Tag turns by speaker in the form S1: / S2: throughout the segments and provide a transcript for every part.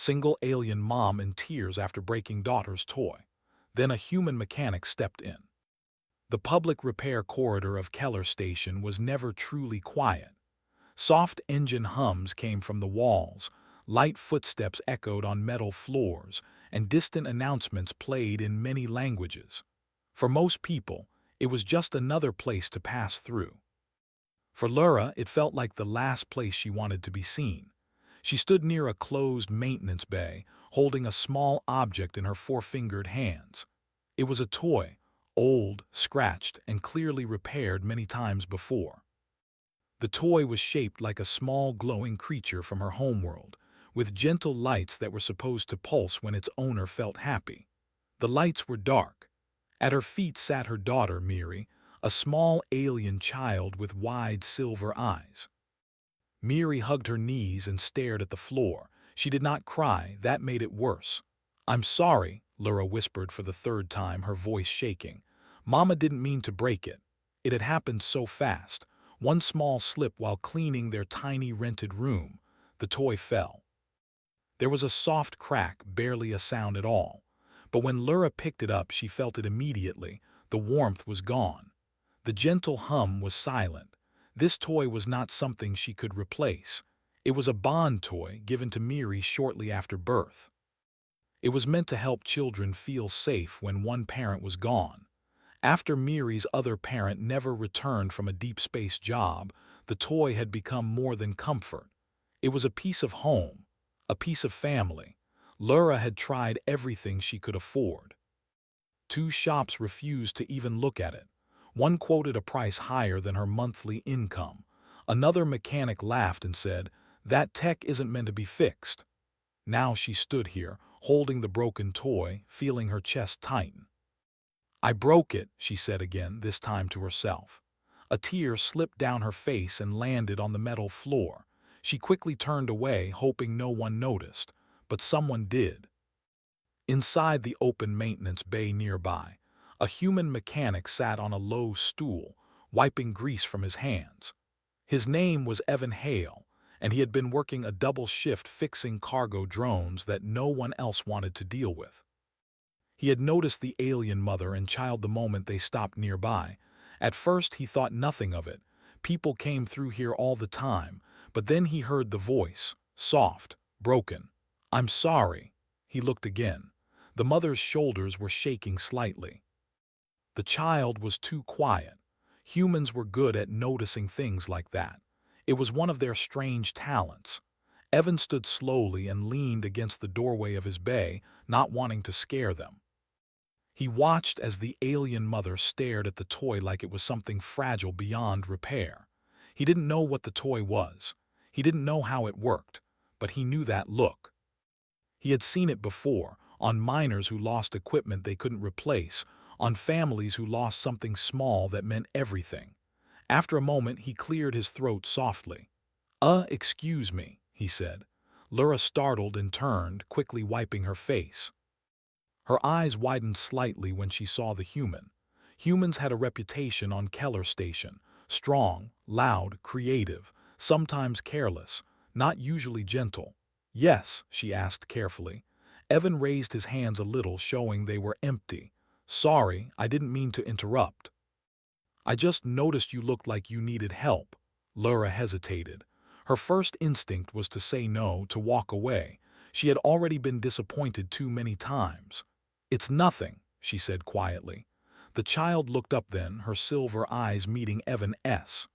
S1: Single alien mom in tears after breaking daughter's toy. Then a human mechanic stepped in. The public repair corridor of Keller Station was never truly quiet. Soft engine hums came from the walls, light footsteps echoed on metal floors, and distant announcements played in many languages. For most people, it was just another place to pass through. For Laura, it felt like the last place she wanted to be seen. She stood near a closed maintenance bay, holding a small object in her four-fingered hands. It was a toy, old, scratched, and clearly repaired many times before. The toy was shaped like a small glowing creature from her homeworld, with gentle lights that were supposed to pulse when its owner felt happy. The lights were dark. At her feet sat her daughter, Miri, a small alien child with wide silver eyes. Miri hugged her knees and stared at the floor. She did not cry, that made it worse. "I'm sorry," Laura whispered for the third time, her voice shaking. "Mama didn't mean to break it. It had happened so fast. One small slip while cleaning their tiny rented room. The toy fell." There was a soft crack, barely a sound at all. But when Laura picked it up, she felt it immediately. The warmth was gone. The gentle hum was silent. This toy was not something she could replace. It was a bond toy given to Miri shortly after birth. It was meant to help children feel safe when one parent was gone. After Miri's other parent never returned from a deep space job, the toy had become more than comfort. It was a piece of home, a piece of family. Laura had tried everything she could afford. Two shops refused to even look at it. One quoted a price higher than her monthly income. Another mechanic laughed and said, "That tech isn't meant to be fixed." Now she stood here, holding the broken toy, feeling her chest tighten. "I broke it," she said again, this time to herself. A tear slipped down her face and landed on the metal floor. She quickly turned away, hoping no one noticed, but someone did. Inside the open maintenance bay nearby, a human mechanic sat on a low stool, wiping grease from his hands. His name was Evan Hale, and he had been working a double shift fixing cargo drones that no one else wanted to deal with. He had noticed the alien mother and child the moment they stopped nearby. At first he thought nothing of it. People came through here all the time, but then he heard the voice, soft, broken. "I'm sorry." He looked again. The mother's shoulders were shaking slightly. The child was too quiet. Humans were good at noticing things like that. It was one of their strange talents. Evan stood slowly and leaned against the doorway of his bay, not wanting to scare them. He watched as the alien mother stared at the toy like it was something fragile beyond repair. He didn't know what the toy was. He didn't know how it worked, but he knew that look. He had seen it before, on miners who lost equipment they couldn't replace, on families who lost something small that meant everything. After a moment, he cleared his throat softly. Excuse me," he said. Laura startled and turned, quickly wiping her face. Her eyes widened slightly when she saw the human. Humans had a reputation on Keller Station: strong, loud, creative, sometimes careless, not usually gentle. "Yes?" she asked carefully. Evan raised his hands a little, showing they were empty. "Sorry, I didn't mean to interrupt." "I just noticed you looked like you needed help." Laura hesitated. Her first instinct was to say no, to walk away. She had already been disappointed too many times. "It's nothing," she said quietly. The child looked up then, her silver eyes meeting Evan's.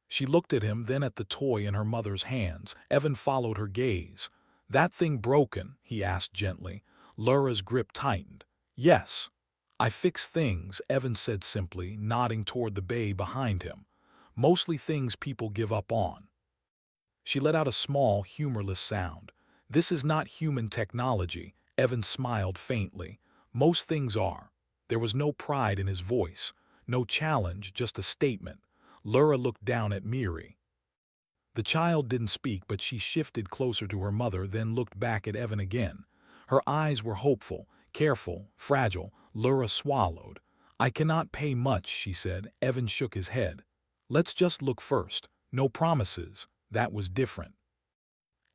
S1: She looked at him, then at the toy in her mother's hands. Evan followed her gaze. "That thing broken?" he asked gently. Laura's grip tightened. "Yes. I fix things," Evan said simply, nodding toward the bay behind him. "Mostly things people give up on." She let out a small, humorless sound. "This is not human technology," Evan smiled faintly. "Most things are." There was no pride in his voice, no challenge, just a statement. Laura looked down at Miri. The child didn't speak, but she shifted closer to her mother, then looked back at Evan again. Her eyes were hopeful, careful, fragile. Laura swallowed. "I cannot pay much," she said. Evan shook his head. "Let's just look first. No promises." That was different.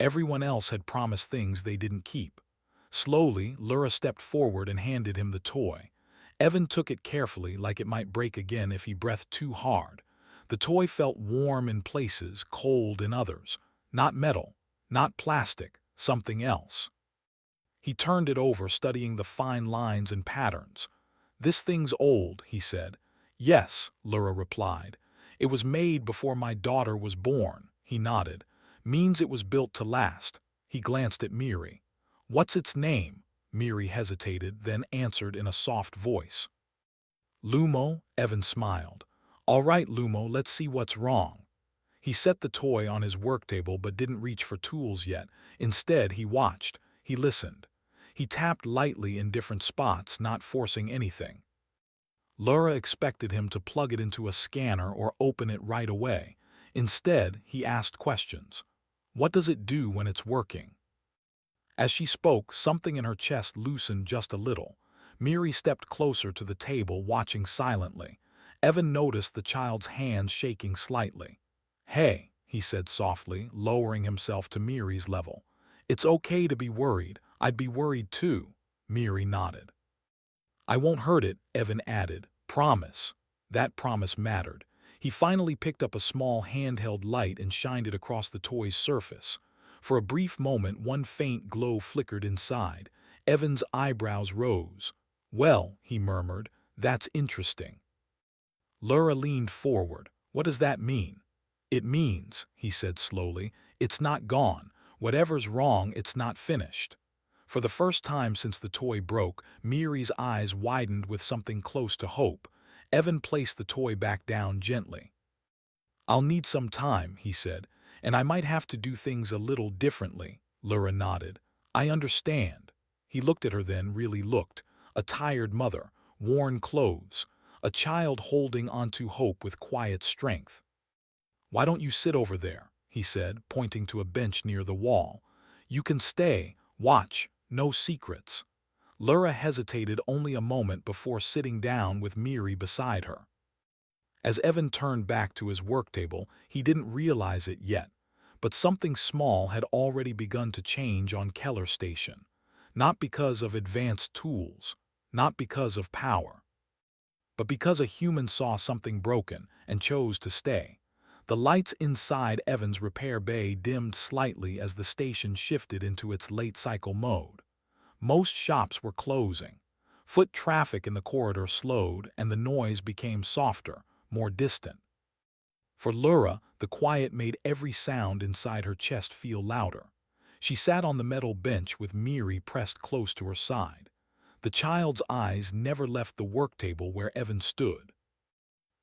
S1: Everyone else had promised things they didn't keep. Slowly, Lura stepped forward and handed him the toy. Evan took it carefully, like it might break again if he breathed too hard. The toy felt warm in places, cold in others. Not metal, not plastic, something else. He turned it over, studying the fine lines and patterns. "This thing's old," he said. "Yes," Lura replied. "It was made before my daughter was born." He nodded. "Means it was built to last." He glanced at Miri. "What's its name?" Miri hesitated, then answered in a soft voice. "Lumo," Evan smiled. "All right, Lumo, let's see what's wrong." He set the toy on his work table but didn't reach for tools yet. Instead, he watched. He listened. He tapped lightly in different spots, not forcing anything. Lura expected him to plug it into a scanner or open it right away. Instead, he asked questions. "What does it do when it's working?" As she spoke, something in her chest loosened just a little. Miri stepped closer to the table, watching silently. Evan noticed the child's hands shaking slightly. "Hey," he said softly, lowering himself to Miri's level. "It's okay to be worried. I'd be worried too." Miri nodded. "I won't hurt it," Evan added. "Promise." That promise mattered. He finally picked up a small handheld light and shined it across the toy's surface. For a brief moment, one faint glow flickered inside. Evan's eyebrows rose. "Well," he murmured, "that's interesting." Lura leaned forward. "What does that mean?" "It means," he said slowly, "it's not gone. Whatever's wrong, it's not finished." For the first time since the toy broke, Miri's eyes widened with something close to hope. Evan placed the toy back down gently. "I'll need some time," he said, "and I might have to do things a little differently." Lura nodded. "I understand." He looked at her then, really looked. A tired mother, worn clothes, a child holding onto hope with quiet strength. "Why don't you sit over there?" he said, pointing to a bench near the wall. "You can stay, watch, no secrets." Lura hesitated only a moment before sitting down with Miri beside her. As Evan turned back to his work table, he didn't realize it yet, but something small had already begun to change on Keller Station. Not because of advanced tools, not because of power, but because a human saw something broken and chose to stay. The lights inside Evan's repair bay dimmed slightly as the station shifted into its late-cycle mode. Most shops were closing. Foot traffic in the corridor slowed, and the noise became softer, more distant. For Lura, the quiet made every sound inside her chest feel louder. She sat on the metal bench with Miri pressed close to her side. The child's eyes never left the work table where Evan stood.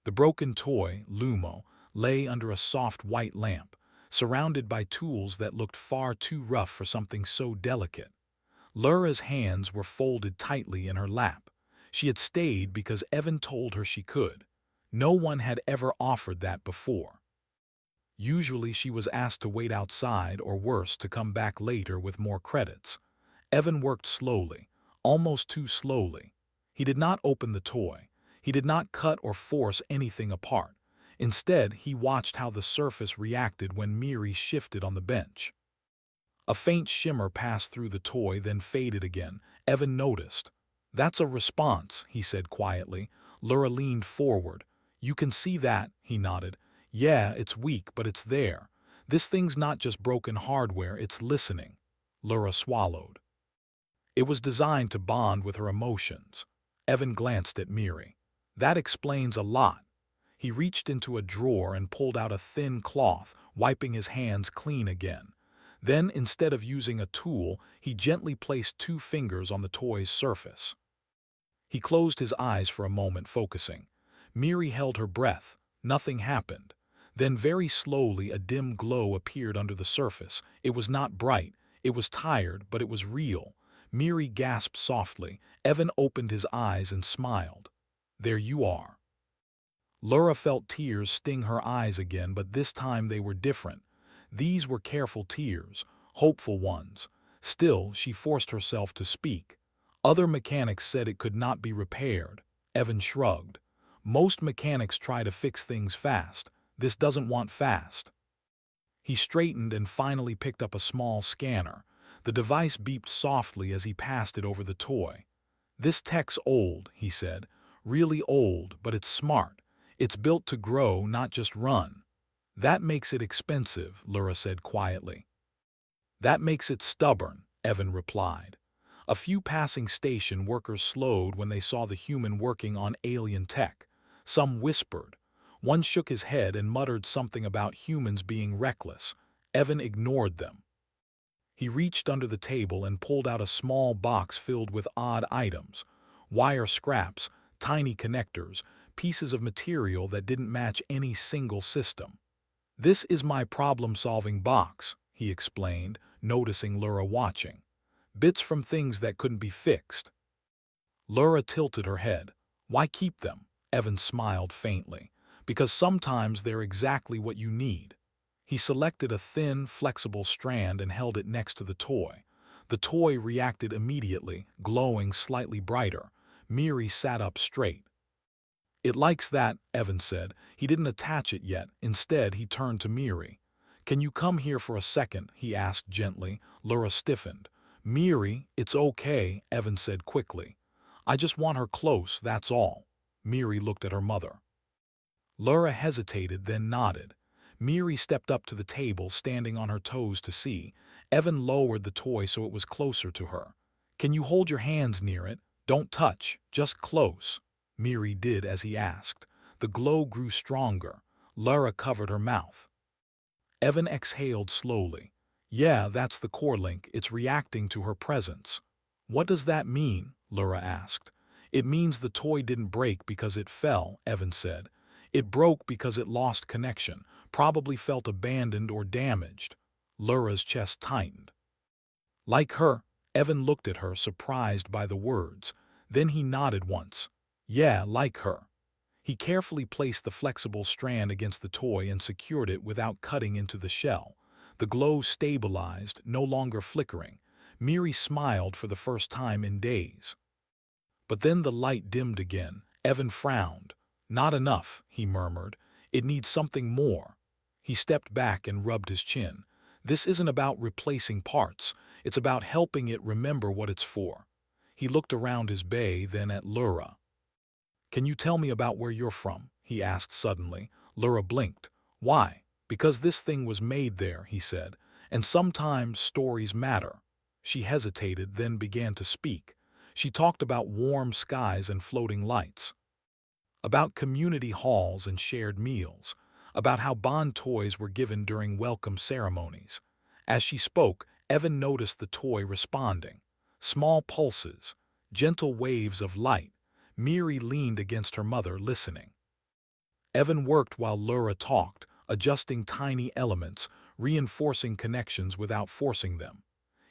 S1: The broken toy, Lumo, lay under a soft white lamp, surrounded by tools that looked far too rough for something so delicate. Lura's hands were folded tightly in her lap. She had stayed because Evan told her she could. No one had ever offered that before. Usually she was asked to wait outside, or worse, to come back later with more credits. Evan worked slowly, almost too slowly. He did not open the toy. He did not cut or force anything apart. Instead, he watched how the surface reacted when Miri shifted on the bench. A faint shimmer passed through the toy, then faded again. Evan noticed. "That's a response," he said quietly. Lura leaned forward. "You can see that?" He nodded. "Yeah, it's weak, but it's there. This thing's not just broken hardware, it's listening." Lura swallowed. "It was designed to bond with her emotions." Evan glanced at Miri. "That explains a lot." He reached into a drawer and pulled out a thin cloth, wiping his hands clean again. Then, instead of using a tool, he gently placed 2 fingers on the toy's surface. He closed his eyes for a moment, focusing. Miri held her breath. Nothing happened. Then very slowly a dim glow appeared under the surface. It was not bright. It was tired, but it was real. Miri gasped softly. Evan opened his eyes and smiled. "There you are." Lura felt tears sting her eyes again, but this time they were different. These were careful tears, hopeful ones. Still, she forced herself to speak. "Other mechanics said it could not be repaired." Evan shrugged. "Most mechanics try to fix things fast. This doesn't want fast." He straightened and finally picked up a small scanner. The device beeped softly as he passed it over the toy. "This tech's old," he said. "Really old, but it's smart. It's built to grow, not just run." "That makes it expensive," Lura said quietly. "That makes it stubborn," Evan replied. A few passing station workers slowed when they saw the human working on alien tech. Some whispered. One shook his head and muttered something about humans being reckless. Evan ignored them. He reached under the table and pulled out a small box filled with odd items, wire scraps, tiny connectors, pieces of material that didn't match any single system. "This is my problem-solving box," he explained, noticing Lura watching. "Bits from things that couldn't be fixed." Lura tilted her head. "Why keep them?" Evan smiled faintly. "Because sometimes they're exactly what you need." He selected a thin, flexible strand and held it next to the toy. The toy reacted immediately, glowing slightly brighter. Miri sat up straight. "It likes that," Evan said. He didn't attach it yet. Instead, he turned to Miri. "Can you come here for a second?" he asked gently. Lura stiffened. "Miri, it's okay," Evan said quickly. "I just want her close, that's all." Miri looked at her mother. Lura hesitated, then nodded. Miri stepped up to the table, standing on her toes to see. Evan lowered the toy so it was closer to her. "Can you hold your hands near it? Don't touch, just close." Miri did as he asked. The glow grew stronger. Lura covered her mouth. Evan exhaled slowly. "Yeah, that's the core link. It's reacting to her presence." "What does that mean?" Lura asked. "It means the toy didn't break because it fell," Evan said. "It broke because it lost connection, probably felt abandoned or damaged." Lura's chest tightened. "Like her?" Evan looked at her, surprised by the words. Then he nodded once. "Yeah, like her." He carefully placed the flexible strand against the toy and secured it without cutting into the shell. The glow stabilized, no longer flickering. Miri smiled for the first time in days. But then the light dimmed again. Evan frowned. "Not enough," he murmured. "It needs something more." He stepped back and rubbed his chin. "This isn't about replacing parts. It's about helping it remember what it's for." He looked around his bay, then at Lura. "Can you tell me about where you're from?" he asked suddenly. Lura blinked. "Why?" "Because this thing was made there," he said. "And sometimes stories matter." She hesitated, then began to speak. She talked about warm skies and floating lights, about community halls and shared meals, about how bond toys were given during welcome ceremonies. As she spoke, Evan noticed the toy responding. Small pulses, gentle waves of light. Miri leaned against her mother, listening. Evan worked while Lura talked, adjusting tiny elements, reinforcing connections without forcing them.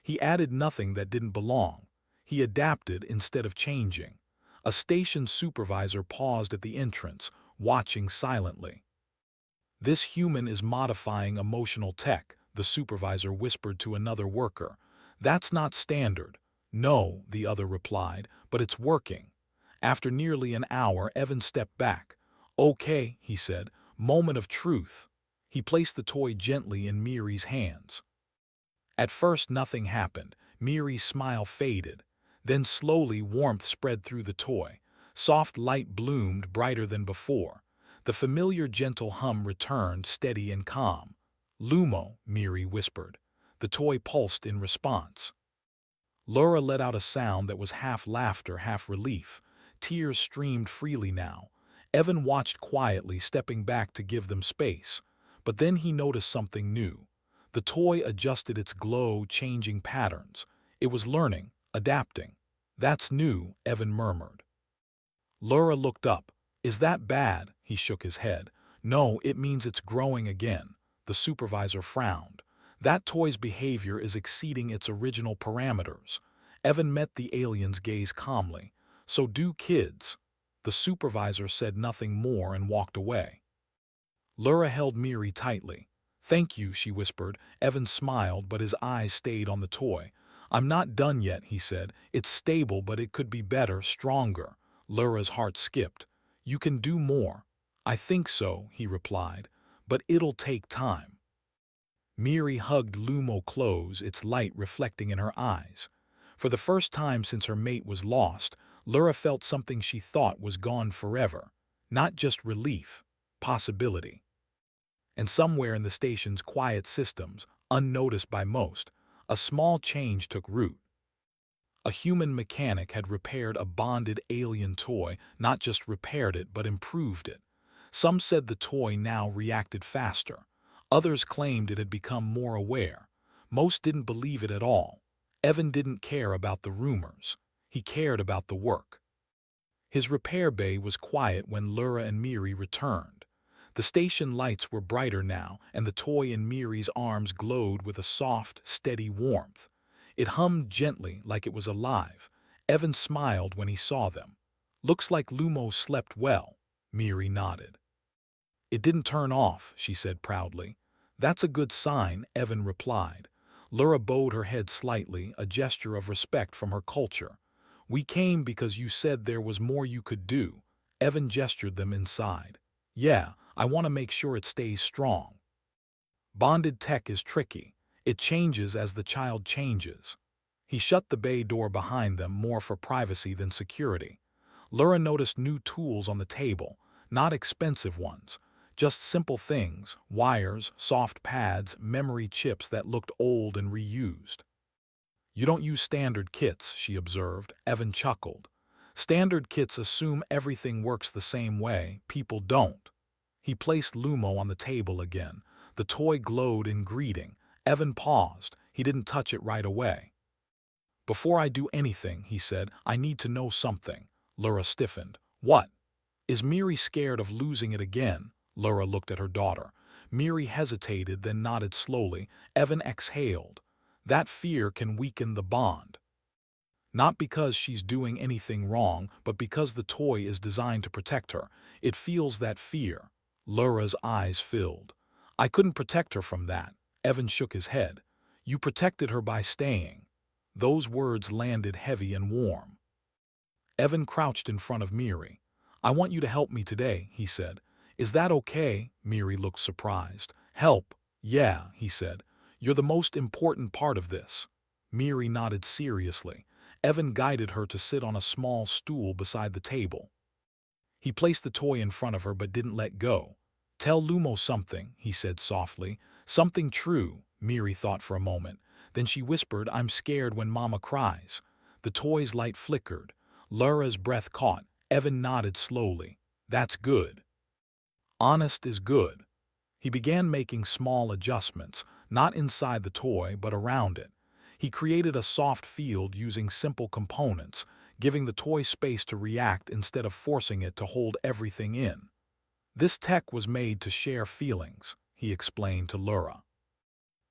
S1: He added nothing that didn't belong. He adapted instead of changing. A station supervisor paused at the entrance, watching silently. "This human is modifying emotional tech," the supervisor whispered to another worker. "That's not standard." "No," the other replied, "but it's working." After nearly an hour, Evan stepped back. "Okay," he said, "moment of truth." He placed the toy gently in Miri's hands. At first nothing happened. Miri's smile faded. Then slowly warmth spread through the toy. Soft light bloomed brighter than before. The familiar gentle hum returned, steady and calm. "Lumo," Miri whispered. The toy pulsed in response. Lura let out a sound that was half laughter, half relief. Tears streamed freely now. Evan watched quietly, stepping back to give them space. But then he noticed something new. The toy adjusted its glow, changing patterns. It was learning, adapting. "That's new," Evan murmured. Lura looked up. "Is that bad?" He shook his head. "No, it means it's growing again." The supervisor frowned. "That toy's behavior is exceeding its original parameters." Evan met the alien's gaze calmly. "So do kids." The supervisor said nothing more and walked away. Lura held Miri tightly. "Thank you," she whispered. Evan smiled, but his eyes stayed on the toy. "I'm not done yet," he said. "It's stable, but it could be better, stronger." Lura's heart skipped. "You can do more." "I think so," he replied. "But it'll take time." Miri hugged Lumo close, its light reflecting in her eyes. For the first time since her mate was lost, Lura felt something she thought was gone forever. Not just relief, possibility. And somewhere in the station's quiet systems, unnoticed by most, a small change took root. A human mechanic had repaired a bonded alien toy, not just repaired it, but improved it. Some said the toy now reacted faster. Others claimed it had become more aware. Most didn't believe it at all. Evan didn't care about the rumors. He cared about the work. His repair bay was quiet when Lura and Miri returned. The station lights were brighter now, and the toy in Miri's arms glowed with a soft, steady warmth. It hummed gently like it was alive. Evan smiled when he saw them. "Looks like Lumo slept well," Miri nodded. "It didn't turn off," she said proudly. "That's a good sign," Evan replied. Lura bowed her head slightly, a gesture of respect from her culture. "We came because you said there was more you could do." Evan gestured them inside. "Yeah, I want to make sure it stays strong." Bonded tech is tricky. It changes as the child changes. He shut the bay door behind them more for privacy than security. Lura noticed new tools on the table, not expensive ones, just simple things, wires, soft pads, memory chips that looked old and reused. "You don't use standard kits," she observed. Evan chuckled. "Standard kits assume everything works the same way. People don't." He placed Lumo on the table again. The toy glowed in greeting. Evan paused. He didn't touch it right away. "Before I do anything," he said, "I need to know something." Lura stiffened. "What?" "Is Miri scared of losing it again?" Lura looked at her daughter. Miri hesitated, then nodded slowly. Evan exhaled. "That fear can weaken the bond. Not because she's doing anything wrong, but because the toy is designed to protect her. It feels that fear." Lura's eyes filled. "I couldn't protect her from that." Evan shook his head. "You protected her by staying." Those words landed heavy and warm. Evan crouched in front of Miri. "I want you to help me today," he said. "Is that okay?" Miri looked surprised. "Help?" "Yeah," he said. "You're the most important part of this." Miri nodded seriously. Evan guided her to sit on a small stool beside the table. He placed the toy in front of her but didn't let go. "Tell Lumo something," he said softly. "Something true." Miri thought for a moment. Then she whispered, "I'm scared when Mama cries." The toy's light flickered. Lura's breath caught. Evan nodded slowly. "That's good. Honest is good." He began making small adjustments, not inside the toy but around it. He created a soft field using simple components, giving the toy space to react instead of forcing it to hold everything in. "This tech was made to share feelings," he explained to Lura.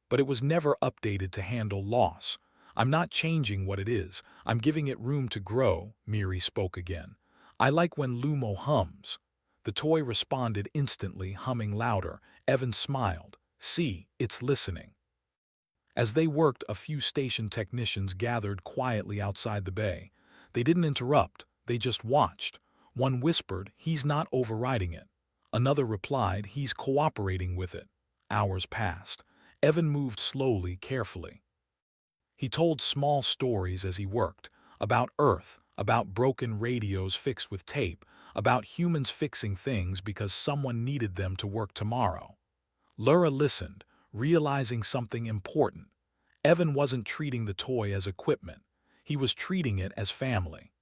S1: "But it was never updated to handle loss. I'm not changing what it is. I'm giving it room to grow." Miri spoke again. "I like when Lumo hums." The toy responded instantly, humming louder. Evan smiled. "See, it's listening." As they worked, a few station technicians gathered quietly outside the bay. They didn't interrupt, they just watched. One whispered, "He's not overriding it." Another replied, "He's cooperating with it." Hours passed. Evan moved slowly, carefully. He told small stories as he worked, about Earth, about broken radios fixed with tape, about humans fixing things because someone needed them to work tomorrow. Lura listened, realizing something important. Evan wasn't treating the toy as equipment. He was treating it as family.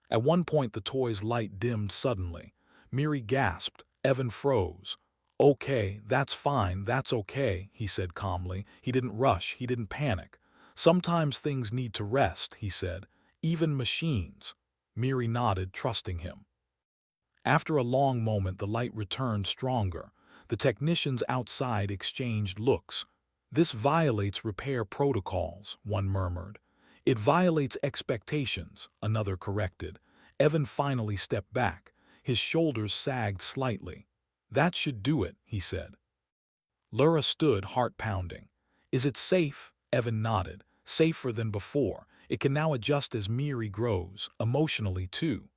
S1: At one point the toy's light dimmed suddenly. Miri gasped. Evan froze. "Okay, that's fine, that's okay," he said calmly. He didn't rush, he didn't panic. "Sometimes things need to rest," he said. "Even machines." Miri nodded, trusting him. After a long moment the light returned stronger. The technicians outside exchanged looks. "This violates repair protocols," one murmured. "It violates expectations," another corrected. Evan finally stepped back. His shoulders sagged slightly. "That should do it," he said. Lura stood, heart pounding. "Is it safe?" Evan nodded. "Safer than before. It can now adjust as Miri grows, emotionally too."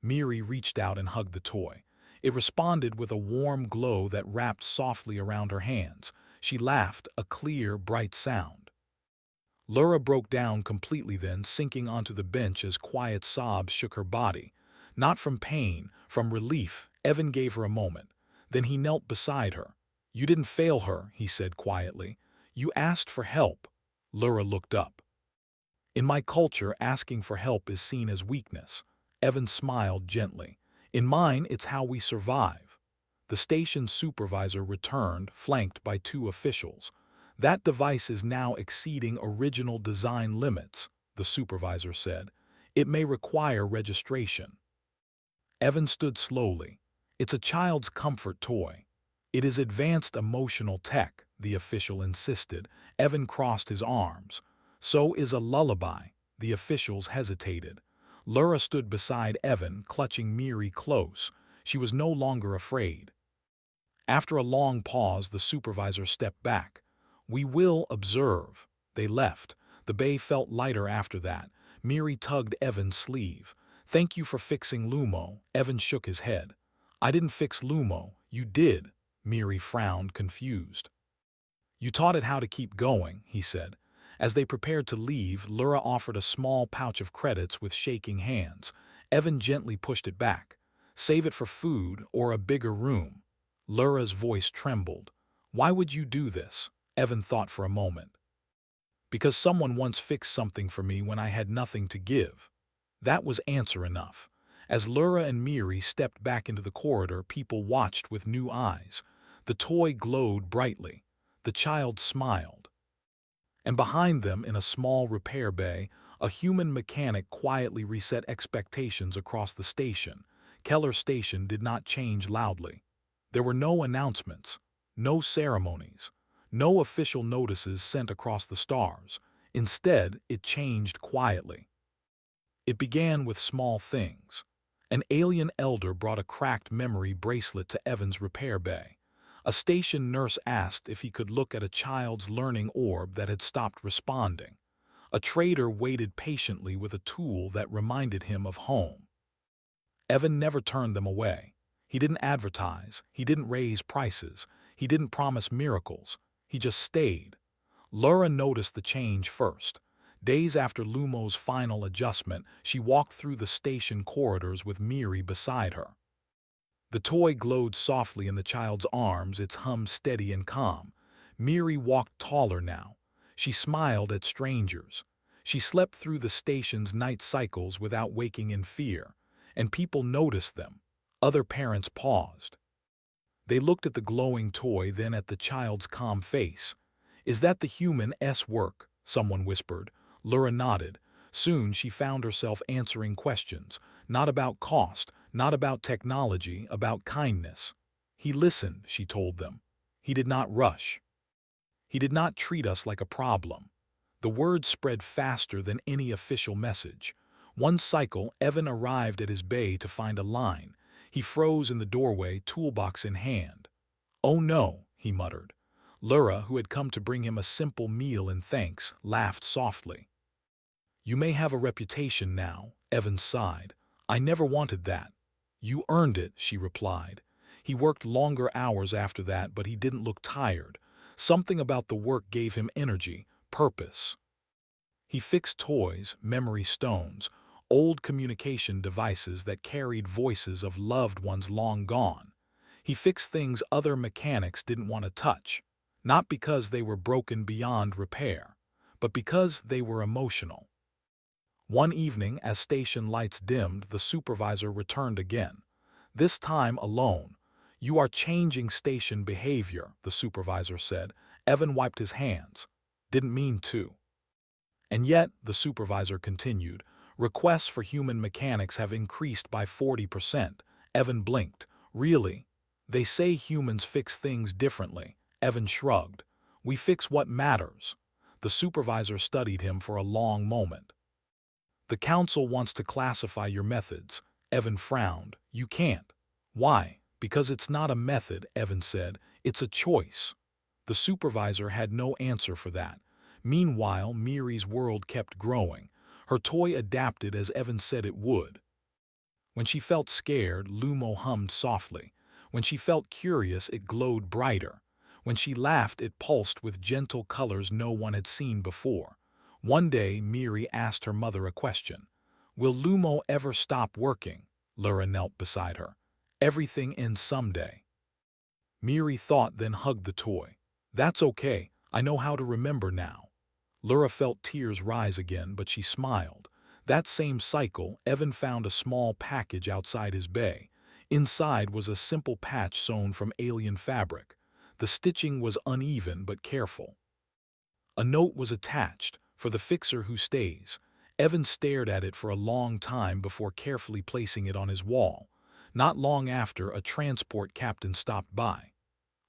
S1: Miri reached out and hugged the toy. It responded with a warm glow that wrapped softly around her hands. She laughed, a clear, bright sound. Laura broke down completely then, sinking onto the bench as quiet sobs shook her body. Not from pain, from relief. Evan gave her a moment. Then he knelt beside her. "You didn't fail her," he said quietly. "You asked for help." Laura looked up. "In my culture, asking for help is seen as weakness." Evan smiled gently. "In mine, it's how we survive." The station supervisor returned, flanked by two officials. "That device is now exceeding original design limits," the supervisor said. "It may require registration." Evan stood slowly. "It's a child's comfort toy." "It is advanced emotional tech," the official insisted. Evan crossed his arms. "So is a lullaby." The officials hesitated. Laura stood beside Evan, clutching Miri close. She was no longer afraid. After a long pause, the supervisor stepped back. "We will observe." They left. The bay felt lighter after that. Miri tugged Evan's sleeve. "Thank you for fixing Lumo." Evan shook his head. "I didn't fix Lumo. You did." Miri frowned, confused. "You taught it how to keep going," he said. As they prepared to leave, Laura offered a small pouch of credits with shaking hands. Evan gently pushed it back. "Save it for food or a bigger room." Laura's voice trembled. "Why would you do this?" Evan thought for a moment. "Because someone once fixed something for me when I had nothing to give." That was answer enough. As Laura and Miri stepped back into the corridor, people watched with new eyes. The toy glowed brightly. The child smiled. And behind them, in a small repair bay, a human mechanic quietly reset expectations across the station. Keller Station did not change loudly. There were no announcements, no ceremonies, no official notices sent across the stars. Instead, it changed quietly. It began with small things. An alien elder brought a cracked memory bracelet to Evan's repair bay. A station nurse asked if he could look at a child's learning orb that had stopped responding. A trader waited patiently with a tool that reminded him of home. Evan never turned them away. He didn't advertise, he didn't raise prices, he didn't promise miracles. He just stayed. Laura noticed the change first. Days after Lumo's final adjustment, she walked through the station corridors with Miri beside her. The toy glowed softly in the child's arms, its hum steady and calm. Miri walked taller now. She smiled at strangers. She slept through the station's night cycles without waking in fear, and people noticed them. Other parents paused. They looked at the glowing toy, then at the child's calm face. "Is that the human's work?" someone whispered. Laura nodded. Soon she found herself answering questions, not about cost, not about technology, about kindness. "He listened," she told them. "He did not rush. He did not treat us like a problem." The word spread faster than any official message. One cycle, Evan arrived at his bay to find a line. He froze in the doorway, toolbox in hand. "Oh no," he muttered. Laura, who had come to bring him a simple meal in thanks, laughed softly. "You may have a reputation now," Evan sighed. "I never wanted that." "You earned it," she replied. He worked longer hours after that, but he didn't look tired. Something about the work gave him energy, purpose. He fixed toys, memory stones, old communication devices that carried voices of loved ones long gone. He fixed things other mechanics didn't want to touch, not because they were broken beyond repair, but because they were emotional. One evening, as station lights dimmed, the supervisor returned again. This time alone. "You are changing station behavior," the supervisor said. Evan wiped his hands. "Didn't mean to." "And yet," the supervisor continued, "requests for human mechanics have increased by 40%. Evan blinked. "Really? They say humans fix things differently." Evan shrugged. "We fix what matters." The supervisor studied him for a long moment. "The council wants to classify your methods." Evan frowned. "You can't." "Why?" "Because it's not a method," Evan said. "It's a choice." The supervisor had no answer for that. Meanwhile, Miri's world kept growing. Her toy adapted as Evan said it would. When she felt scared, Lumo hummed softly. When she felt curious, it glowed brighter. When she laughed, it pulsed with gentle colors no one had seen before. One day, Miri asked her mother a question. "Will Lumo ever stop working?" Lura knelt beside her. "Everything ends someday." Miri thought, then hugged the toy. "That's okay. I know how to remember now." Lura felt tears rise again, but she smiled. That same cycle, Evan found a small package outside his bay. Inside was a simple patch sewn from alien fabric. The stitching was uneven but careful. A note was attached, "For the fixer who stays." Evan stared at it for a long time before carefully placing it on his wall. Not long after, a transport captain stopped by.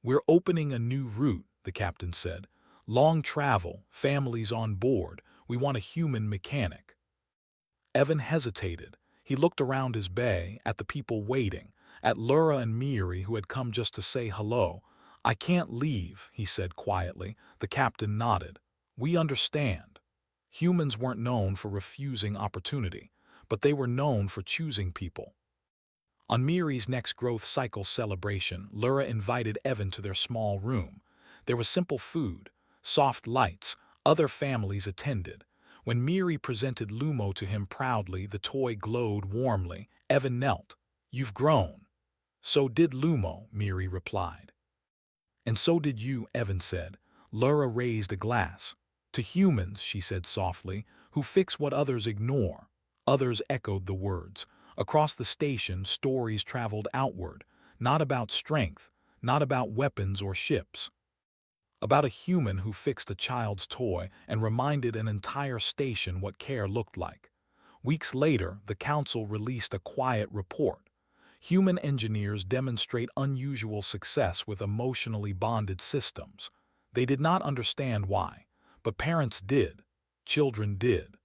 S1: "We're opening a new route," the captain said. "Long travel, families on board. We want a human mechanic." Evan hesitated. He looked around his bay, at the people waiting, at Lura and Miri who had come just to say hello. "I can't leave," he said quietly. The captain nodded. "We understand." Humans weren't known for refusing opportunity, but they were known for choosing people. On Miri's next growth cycle celebration, Lura invited Evan to their small room. There was simple food, soft lights. Other families attended. When Miri presented Lumo to him proudly, the toy glowed warmly. Evan knelt. "You've grown." "So did Lumo," Miri replied. "And so did you," Evan said. Lura raised a glass. "To humans," she said softly, "who fix what others ignore." Others echoed the words. Across the station, stories traveled outward, not about strength, not about weapons or ships. About a human who fixed a child's toy and reminded an entire station what care looked like. Weeks later, the council released a quiet report. Human engineers demonstrate unusual success with emotionally bonded systems. They did not understand why, but parents did. Children did.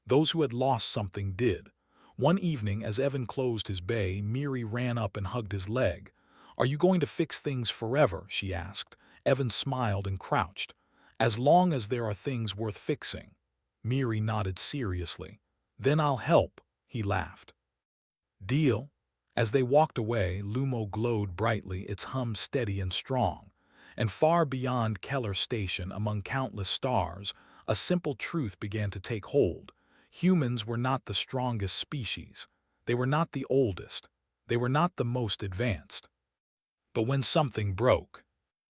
S1: Those who had lost something did. One evening, as Evan closed his bay, Miri ran up and hugged his leg. "Are you going to fix things forever?" she asked. Evan smiled and crouched. "As long as there are things worth fixing." Miri nodded seriously. "Then I'll help," he laughed. "Deal?" As they walked away, Lumo glowed brightly, its hum steady and strong. And far beyond Keller Station, among countless stars, a simple truth began to take hold. Humans were not the strongest species. They were not the oldest. They were not the most advanced. But when something broke,